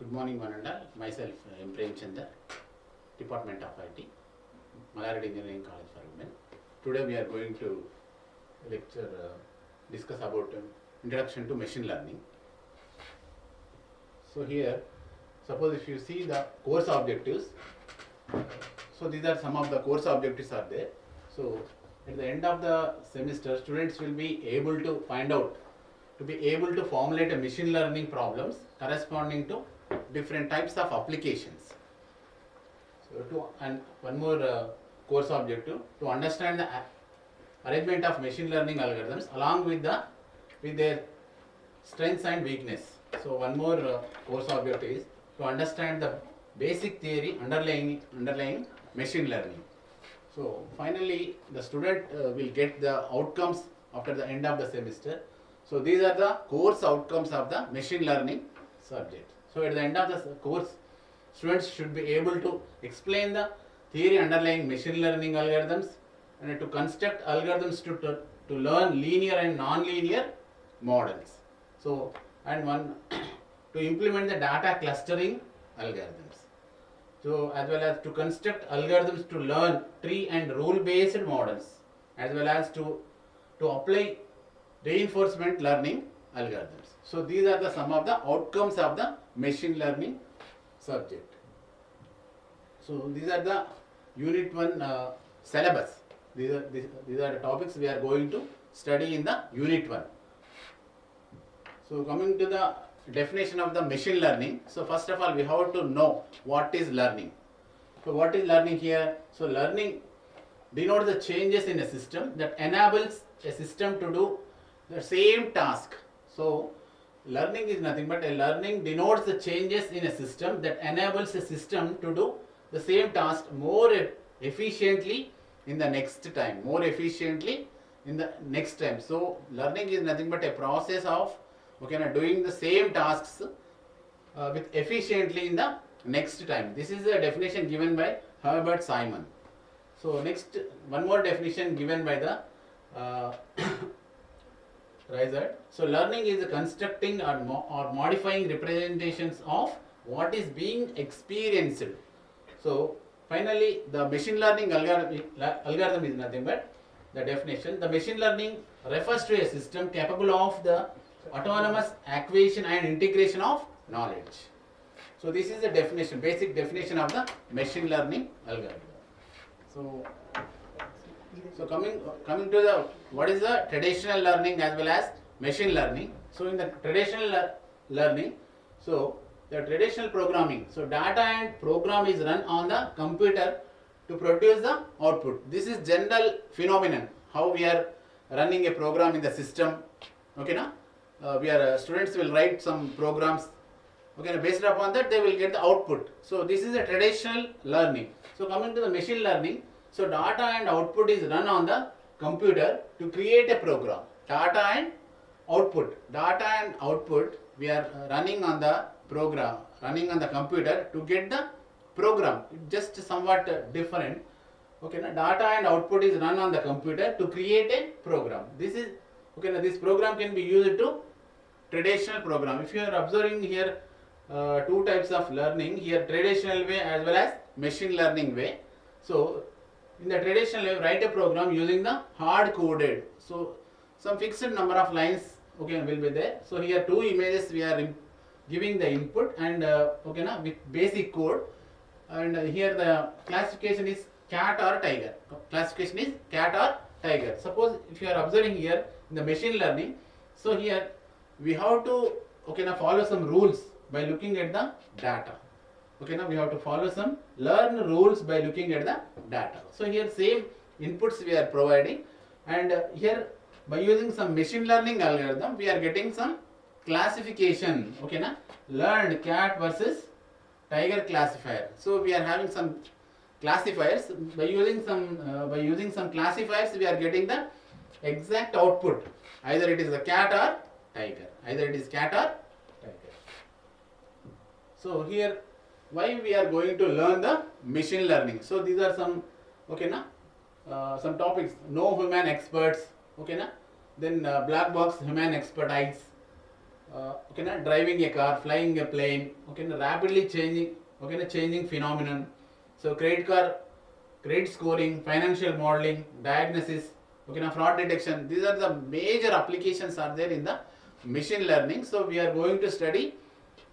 Good morning, one and all. Myself, Prem, Department of IT, Malarid Engineering College for Women. Today we are going to discuss about introduction to machine learning. So here, suppose if you see the course objectives, so these are some of the course objectives are there. So at the end of the semester, students will be able to find out, to be able to formulate a machine learning problems corresponding to different types of applications. So and one more course objective, to understand the arrangement of machine learning algorithms along with their strengths and weakness. So one more course objective is to understand the basic theory underlying machine learning. So finally the student will get the outcomes after the end of the semester. So these are the course outcomes of the machine learning subject. So at the end of the course, students should be able to explain the theory underlying machine learning algorithms and to construct algorithms to learn linear and non-linear models. So and one to implement the data clustering algorithms. So as well as to construct algorithms to learn tree and rule based models, as well as to apply reinforcement learning algorithms. So these are the some of the outcomes of the machine learning subject. So these are the unit 1 syllabus. These are the topics we are going to study in the unit 1. So coming to the definition of the machine learning. So first of all we have to know what is learning. So what is learning here? So learning denotes the changes in a system that enables a system to do the same task. So learning is nothing but a learning denotes the changes in a system that enables a system to do the same task more efficiently in the next time. So learning is nothing but a process of doing the same tasks with efficiently in the next time. This is a definition given by Herbert Simon. So next, one more definition given by the Reiser. So learning is constructing or modifying representations of what is being experienced. So finally the machine learning algorithm is nothing but the definition. The machine learning refers to a system capable of the autonomous acquisition and integration of knowledge. So this is the definition, basic definition of the machine learning algorithm. So coming to the what is the traditional learning as well as machine learning. So in the traditional learning, so the traditional programming, so data and program is run on the computer to produce the output. This is general phenomenon, how we are running a program in the system. Students will write some programs. Based upon that they will get the output. So this is a traditional learning. So coming to the machine learning, so data and output is run on the computer to create a program. Data and output we are running on the program, running on the computer to get the program. Just somewhat different. Data and output is run on the computer to create a program. This is this program can be used to traditional program. If you are observing here two types of learning here, traditional way as well as machine learning way. So in the traditional way, write a program using the hard coded. So some fixed number of lines will be there. So here two images we are giving the input and with basic code, and here the classification is cat or tiger. Suppose if you are observing here in the machine learning, so here we have to follow some rules by looking at the data. We have to follow some learn rules by looking at the data. So here same inputs we are providing, and here by using some machine learning algorithm we are getting some classification. Learned cat versus tiger classifier. So we are having some classifiers. By using some classifiers we are getting the exact output. Either it is a cat or tiger. So here why we are going to learn the machine learning. So these are some some topics. No human experts. Then black box human expertise. okay na, driving a car, flying a plane, okay na, rapidly changing, okay na, changing phenomenon. So credit scoring, financial modeling, diagnosis, okay na, fraud detection. These are the major applications are there in the machine learning. So we are going to study,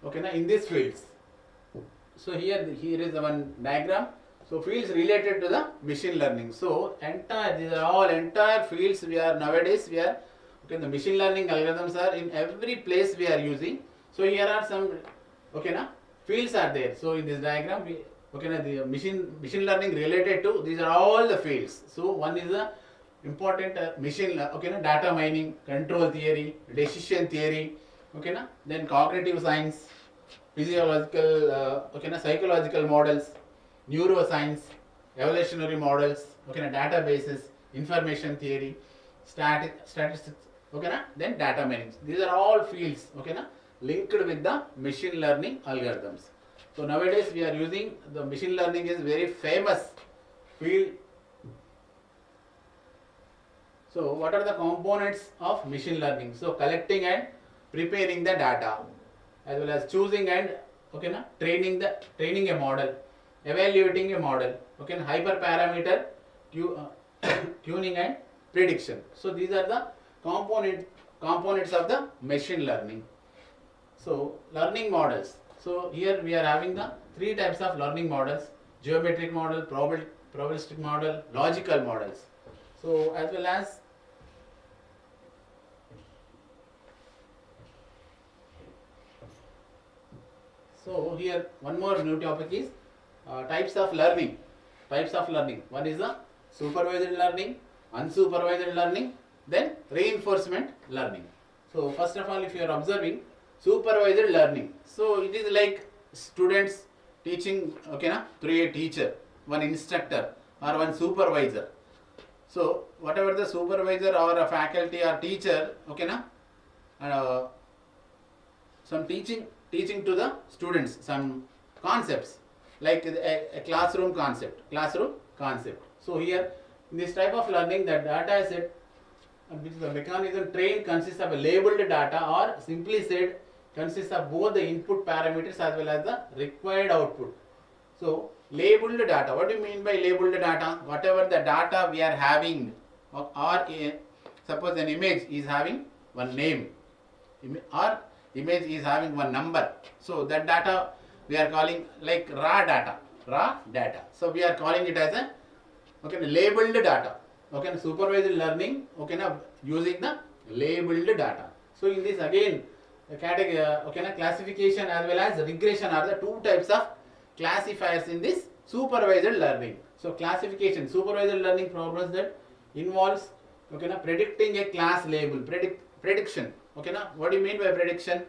okay na, in these fields. So here is the one diagram. So fields related to the machine learning. So these are all entire fields nowadays we are, okay, the machine learning algorithms are in every place we are using. So here are some, okay na, fields are there. So in this diagram okay na, the machine learning related to, these are all the fields. So one is the important okay na, data mining, control theory, decision theory, okay na, then cognitive science, physiological, okay na, psychological models, neuroscience, evolutionary models, okay na, databases, information theory, statistics, okay na, then data mining. These are all fields, okay na, linked with the machine learning algorithms. So nowadays we are using, the machine learning is very famous field. So what are the components of machine learning? So collecting and preparing the data, as well as choosing and, okay na, training a model, evaluating a model, okay, hyperparameter tuning and prediction. So these are the components of the machine learning. So learning models. So here we are having the three types of learning models: geometric model, probabilistic model, logical models. So as well as so here one more new topic is types of learning. One is the supervised learning, unsupervised learning, then reinforcement learning. So first of all, if you are observing supervised learning, so it is like students teaching, okay na, through a teacher, one instructor or one supervisor. So whatever the supervisor or a faculty or teacher, okay na, some teaching to the students some concepts, like a classroom concept. So here in this type of learning, the data set, which is the mechanism trained, consists of a labeled data, or simply said consists of both the input parameters as well as the required output. So labeled data, what do you mean by labeled data? Whatever the data we are having, or suppose an image is having one name, or image is having one number. So that data we are calling like raw data. So we are calling it as a, okay, labeled data. Okay, supervised learning, okay na, using the labeled data. So in this again, the category, okay na, classification as well as regression are the two types of classifiers in this supervised learning. So classification, supervised learning problems that involves, okay na, predicting a class label, prediction. Okay na, what do you mean by prediction?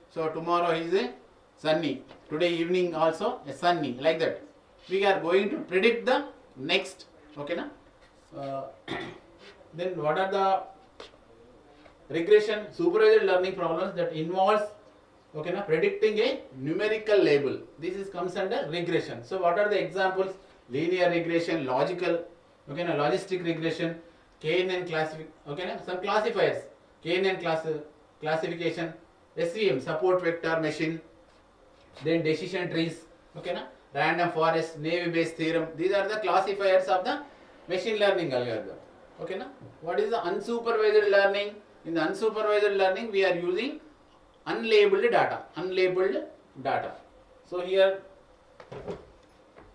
So tomorrow is a sunny, today evening also a sunny, like that. We are going to predict the next, okay na. Then what are the regression, supervised learning problems that involves, okay na, predicting a numerical label. This comes under regression. So what are the examples? Linear regression, logical, okay na, logistic regression, KNN classification, okay na, some classifiers, KNN classification, SVM, support vector machine, then decision trees, okay na, random forest, naive Bayes theorem. These are the classifiers of the machine learning algorithm. Okay na? What is the unsupervised learning? In the unsupervised learning, we are using unlabeled data. So here,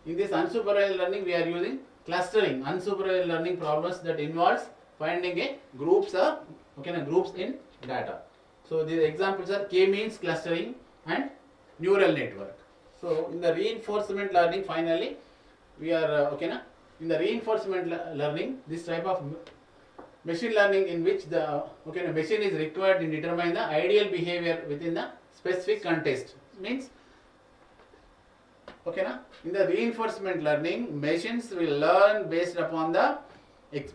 in this unsupervised learning, we are using clustering, unsupervised learning problems that involves finding a groups in data. So the examples are k-means clustering and neural network. So in the reinforcement learning, finally, we are in the reinforcement learning, this type of machine learning in which the machine is required to determine the ideal behavior within the specific context. Means, in the reinforcement learning, machines will learn based upon the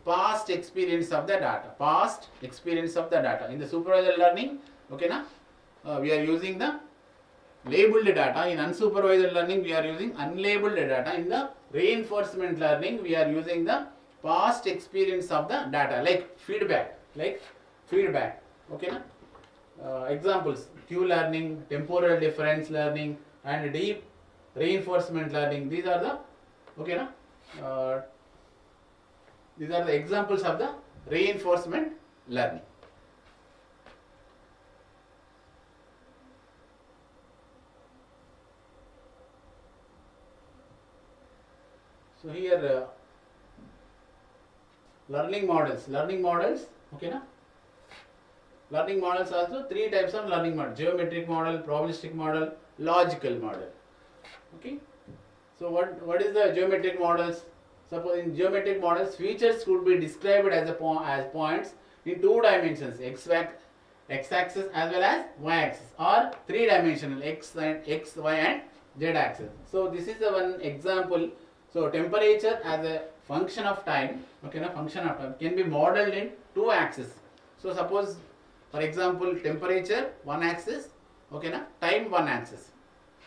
past experience of the data. In the supervised learning, we are using the labeled data. In unsupervised learning, we are using unlabeled data. In the reinforcement learning, we are using the past experience of the data, like feedback. examples: Q learning, temporal difference learning, and deep reinforcement learning. These are the these are the examples of the reinforcement learning. So here learning models, okay na? Learning models also three types of learning model: geometric model, probabilistic model, logical model. Okay. So what is the geometric models? Suppose in geometric models, features could be described as points in two dimensions, x-axis as well as y-axis, or three-dimensional x, y and z-axis. So this is the one example. So temperature as a function of time, okay, na, function of time can be modeled in two axes. So suppose, for example, temperature one axis, okay, na, time one axis,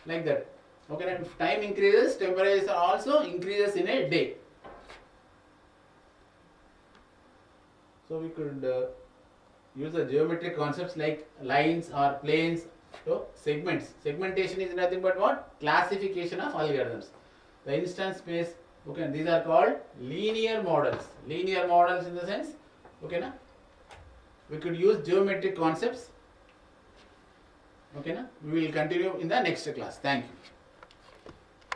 like that. Okay, na, if time increases, temperature also increases in a day. So we could use the geometric concepts like lines or planes. So segments. Segmentation is nothing but what? Classification of algorithms. The instance space, okay, these are called linear models. Linear models in the sense, okay, na? We could use geometric concepts. Okay, na? We will continue in the next class. Thank you.